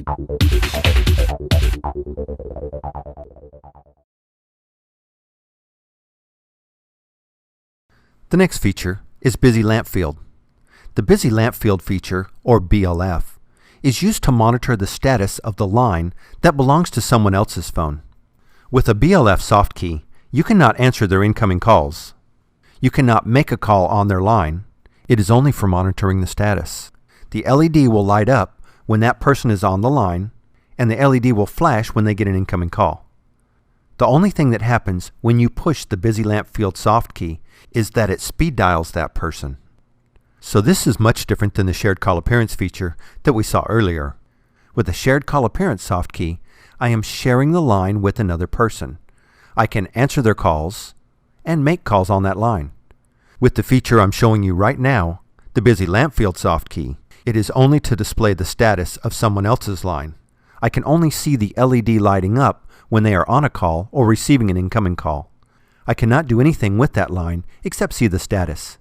The next feature is Busy Lamp Field. The Busy Lamp Field feature, or BLF, is used to monitor the status of the line that belongs to someone else's phone. With a BLF soft key, you cannot answer their incoming calls. You cannot make a call on their line. It is only for monitoring the status. The LED will light up when that person is on the line, and the LED will flash when they get an incoming call. The only thing that happens when you push the Busy Lamp Field soft key is that it speed dials that person. So this is much different than the Shared Call Appearance feature that we saw earlier. With the Shared Call Appearance soft key, I am sharing the line with another person. I can answer their calls and make calls on that line. With the feature I'm showing you right now, the Busy Lamp Field soft key, it is only to display the status of someone else's line. I can only see the LED lighting up when they are on a call or receiving an incoming call. I cannot do anything with that line except see the status.